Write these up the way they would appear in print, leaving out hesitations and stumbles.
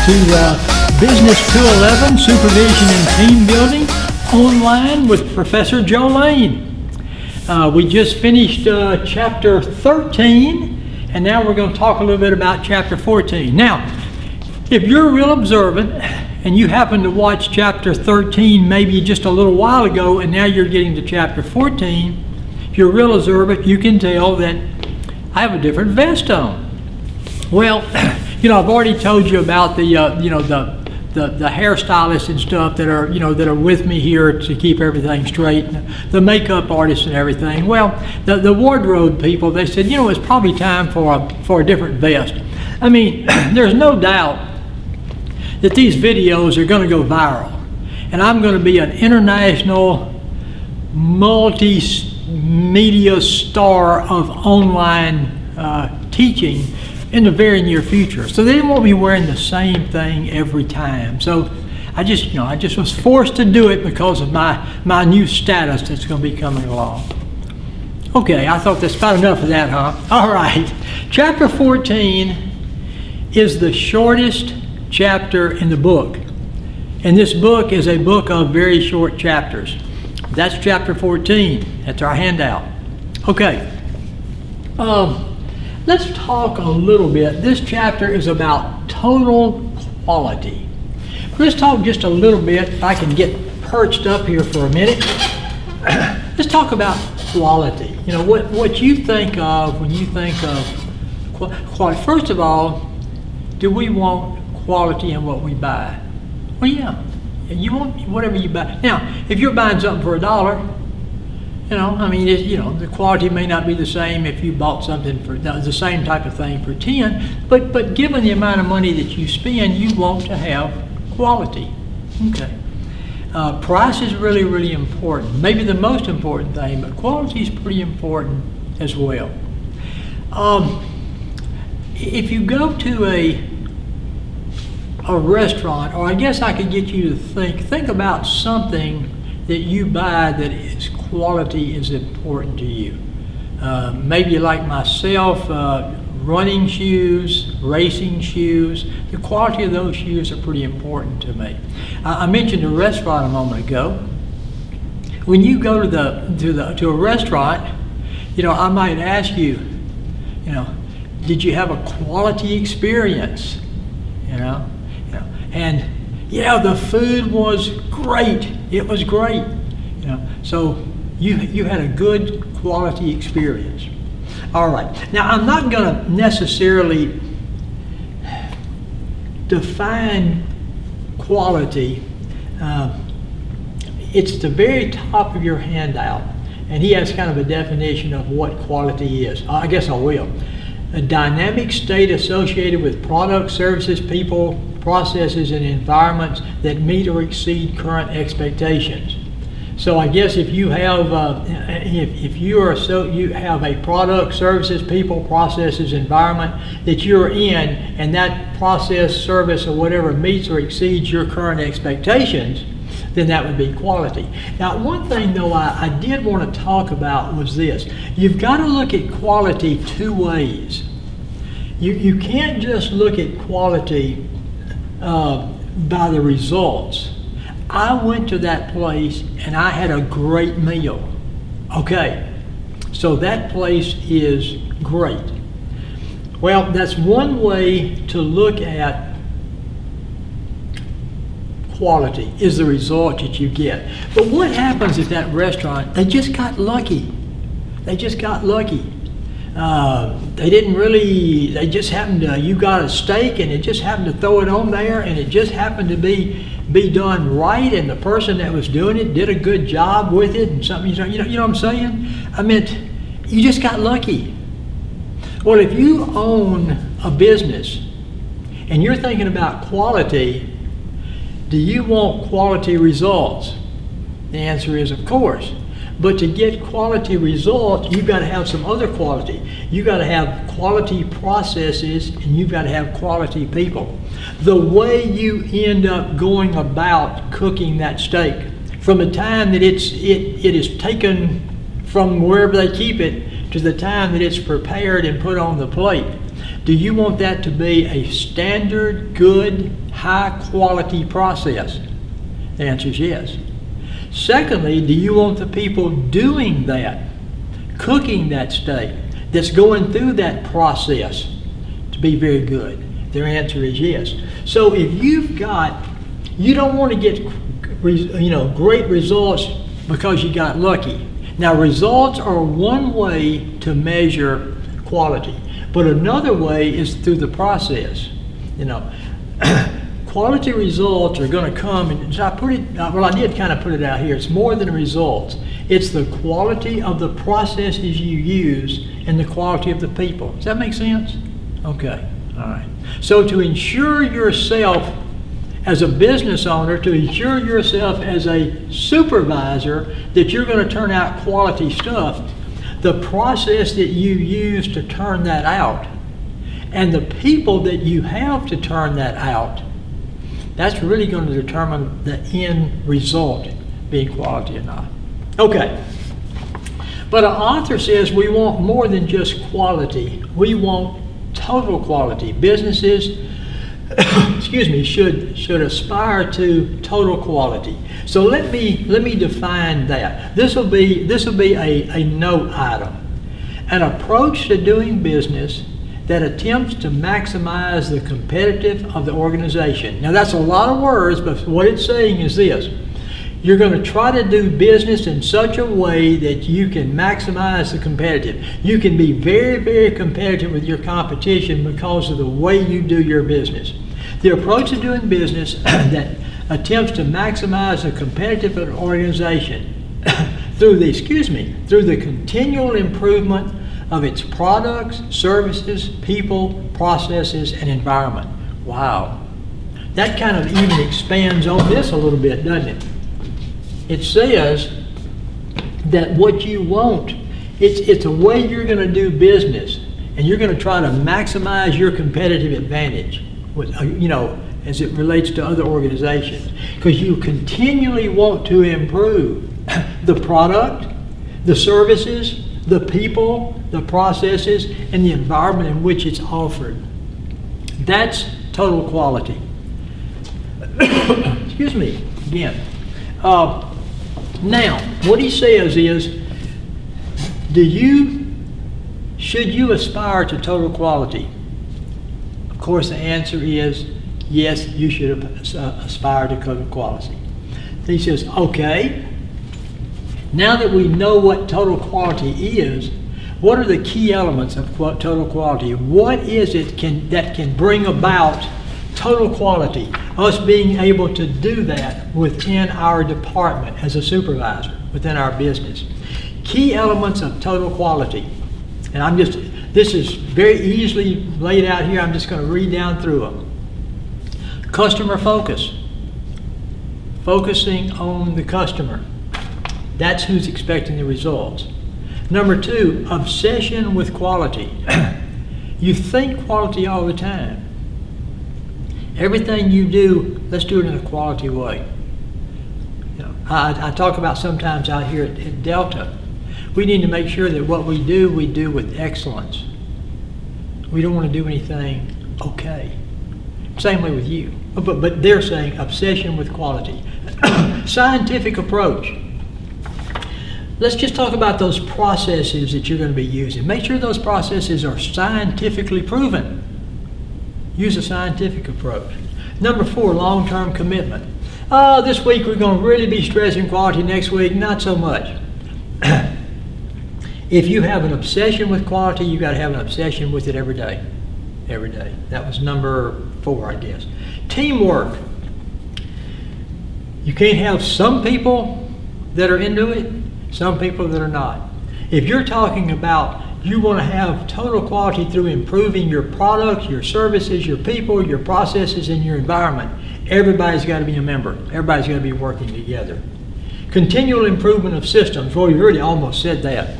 to Business 211, Supervision and Team Building, online with Professor Joe Lane. We just finished Chapter 13, and now we're going to talk a little bit about Chapter 14. Now, if you're real observant, and you happen to watch Chapter 13 maybe just a little while ago, and now you're getting to Chapter 14, if you're real observant, you can tell that I have a different vest on. Well, I've already told you about the hairstylists and stuff that are with me here to keep everything straight, the makeup artists and everything. Well, the wardrobe people, they said, it's probably time for a different vest. I mean, there's no doubt that these videos are going to go viral, and I'm going to be an international multimedia star of online teaching in the very near future. So they won't be wearing the same thing every time. So I just was forced to do it because of my new status that's going to be coming along. Okay, I thought that's about enough of that, huh? All right. Chapter 14 is the shortest chapter in the book. And this book is a book of very short chapters. That's Chapter 14. That's our handout. Okay. Let's talk a little bit. This chapter is about total quality. Let's talk just a little bit, if I can get perched up here for a minute. Let's talk about quality. What you think of when you think of quality. First of all, do we want quality in what we buy? Well, yeah. You want whatever you buy. Now, if you're buying something for $1, the quality may not be the same if you bought something for the same type of thing for 10, but given the amount of money that you spend, you want to have quality. Okay. Price is really, really important. Maybe the most important thing, but quality is pretty important as well. If you go to a restaurant, or I guess I could get you to think about something that you buy that is quality is important to you. Maybe like myself, running shoes, racing shoes, the quality of those shoes are pretty important to me. I mentioned a restaurant a moment ago. When you go to a restaurant, I might ask you, did you have a quality experience? And the food was great. It was great. So you had a good quality experience. All right. Now, I'm not going to necessarily define quality. It's the very top of your handout, and he has kind of a definition of what quality is. I guess I will. A dynamic state associated with products, services, people, processes, and environments that meet or exceed current expectations. So I guess if you have you have a product, services, people, processes, environment that you're in, and that process, service, or whatever meets or exceeds your current expectations, then that would be quality. Now, one thing though I did want to talk about was this. You've got to look at quality two ways. You can't just look at quality by the results. I went to that place and I had a great meal. Okay, so that place is great. Well, that's one way to look at quality, is the result that you get. But what happens at that restaurant? They just got lucky. They just happened to, you got a steak and it just happened to throw it on there, and it just happened to be done right, and the person that was doing it did a good job with it, and something, you know what I'm saying? I meant, you just got lucky. Well, if you own a business and you're thinking about quality, do you want quality results? The answer is, of course. But to get quality results, you've got to have some other quality. You've got to have quality processes, and you've got to have quality people. The way you end up going about cooking that steak, from the time that it is taken from wherever they keep it to the time that it's prepared and put on the plate, Do you want that to be a standard, good, high-quality process? The answer is yes. Secondly, do you want the people doing that, cooking that steak, that's going through that process to be very good? Their answer is yes. So if you don't want to get great results because you got lucky. Now, results are one way to measure quality, but another way is through the process. Quality results are going to come, and I did kind of put it out here. It's more than results. It's the quality of the processes you use and the quality of the people. Does that make sense? Okay, all right. So to ensure yourself as a business owner, to ensure yourself as a supervisor that you're going to turn out quality stuff, the process that you use to turn that out and the people that you have to turn that out, that's really going to determine the end result being quality or not. Okay. But an author says we want more than just quality. We want total quality. Businesses should aspire to total quality. So let me define that. This will be a note item. An approach to doing business that attempts to maximize the competitive of the organization. Now that's a lot of words, but what it's saying is this. You're going to try to do business in such a way that you can maximize the competitive. You can be very, very competitive with your competition because of the way you do your business. The approach to doing business that attempts to maximize the competitive of an organization through the continual improvement of its products, services, people, processes, and environment. Wow. That kind of even expands on this a little bit, doesn't it? It says that what you want, it's a way you're going to do business, and you're going to try to maximize your competitive advantage, as it relates to other organizations, because you continually want to improve the product, the services, the people, the processes, and the environment in which it's offered. That's total quality. Excuse me again. Now, what he says is, should you aspire to total quality? Of course, the answer is yes, you should aspire to total quality. He says, okay, now that we know what total quality is, what are the key elements of total quality? What is it that can bring about total quality? Us being able to do that within our department as a supervisor, within our business. Key elements of total quality. And this is very easily laid out here. I'm just going to read down through them. Customer focus. Focusing on the customer. That's who's expecting the results. Number 2, obsession with quality. You think quality all the time. Everything you do, let's do it in a quality way. I talk about sometimes out here at Delta, we need to make sure that what we do with excellence. We don't want to do anything okay. Same way with you. But they're saying obsession with quality. Scientific approach. Let's just talk about those processes that you're going to be using. Make sure those processes are scientifically proven. Use a scientific approach. Number 4, long-term commitment. This week we're going to really be stressing quality, next week not so much. If you have an obsession with quality, you've got to have an obsession with it every day. Every day. That was number 4, I guess. Teamwork. You can't have some people that are into it, some people that are not. If you're talking about you want to have total quality through improving your products, your services, your people, your processes, and your environment, everybody's got to be a member. Everybody's got to be working together. Continual improvement of systems. Well, you already almost said that.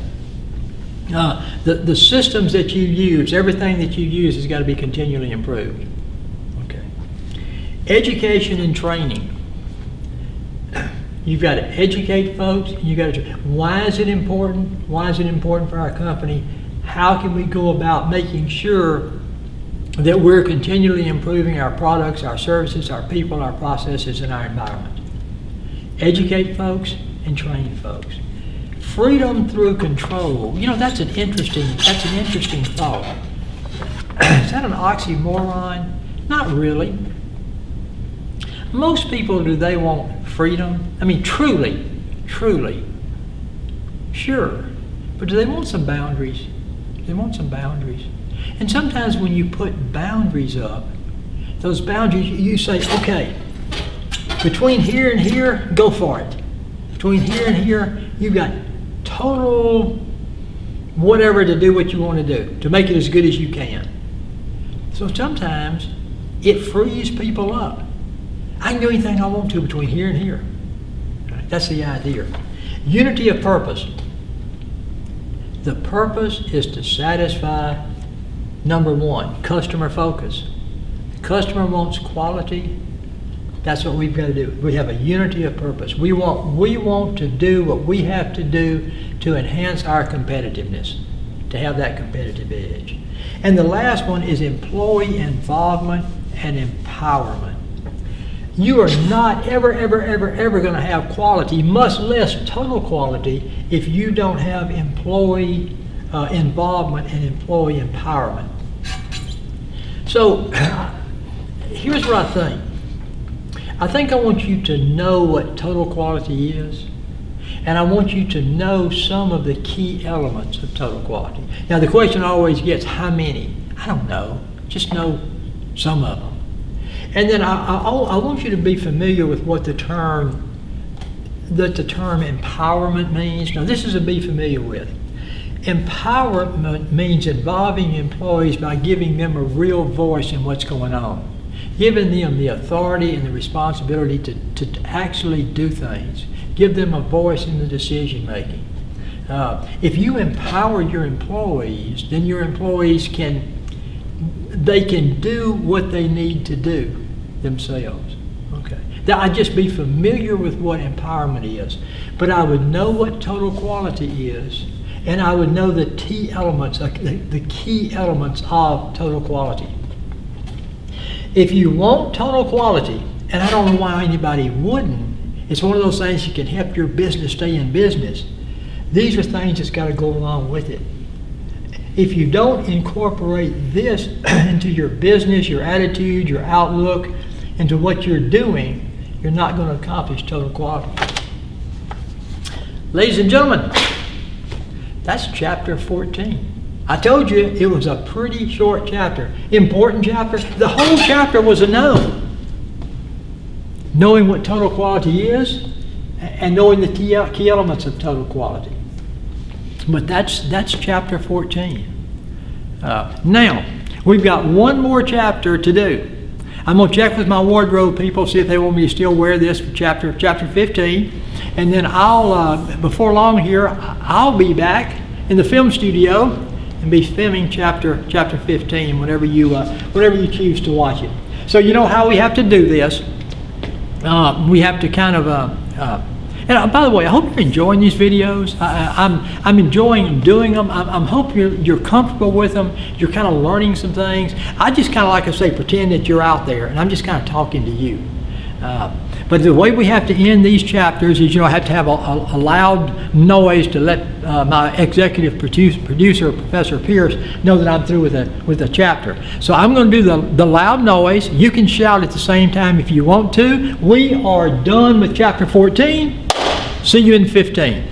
The systems that you use, everything that you use has got to be continually improved. Okay. Education and training. You've got to educate folks. Why is it important? Why is it important for our company? How can we go about making sure that we're continually improving our products, our services, our people, our processes, and our environment. Educate folks and train folks. Freedom through control. You know, that's an interesting thought. Is that an oxymoron? Not really. Most people, do they want freedom? I mean, truly, sure. But do they want some boundaries? They want some boundaries. And sometimes when you put boundaries up, those boundaries, you say, okay, between here and here, go for it. Between here and here, you've got total whatever to do what you want to do, to make it as good as you can. So sometimes it frees people up. I can do anything I want to between here and here. That's the idea. Unity of purpose. The purpose is to satisfy, number one, customer focus. The customer wants quality. That's what we've got to do. We have a unity of purpose. We want to do what we have to do to enhance our competitiveness, to have that competitive edge. And the last one is employee involvement and empowerment. You are not ever going to have quality, much less total quality, if you don't have employee involvement and employee empowerment. So here's what I think. I think I want you to know what total quality is, and I want you to know some of the key elements of total quality. Now the question always gets, how many? I don't know. Just know some of them. And then I want you to be familiar with what the term empowerment means. Now this is to be familiar with. Empowerment means involving employees by giving them a real voice in what's going on, giving them the authority and the responsibility to actually do things, give them a voice in the decision making. If you empower your employees, then your employees can do what they need to do themselves. Okay. Now, I'd just be familiar with what empowerment is, but I would know what total quality is, and I would know the key elements of total quality. If you want total quality, and I don't know why anybody wouldn't, it's one of those things that can help your business stay in business. These are things that's got to go along with it. If you don't incorporate this into your business, your attitude, your outlook, into what you're doing, you're not going to accomplish total quality. Ladies and gentlemen, that's chapter 14. I told you it was a pretty short chapter. Important chapter. The whole chapter was a know. Knowing what total quality is and knowing the key elements of total quality. But that's chapter 14. Now, we've got one more chapter to do. I'm going to check with my wardrobe people, see if they want me to still wear this for chapter 15. And then before long here, I'll be back in the film studio and be filming chapter 15 whenever you choose to watch it. So you know how we have to do this. We have to kind of and by the way, I hope you're enjoying these videos. I'm enjoying doing them. I hope you're comfortable with them. You're kind of learning some things. I just kind of, like I say, pretend that you're out there, and I'm just kind of talking to you. But the way we have to end these chapters is, I have to have a loud noise to let my executive producer, Professor Pierce, know that I'm through with a chapter. So I'm going to do the loud noise. You can shout at the same time if you want to. We are done with chapter 14. See you in 15.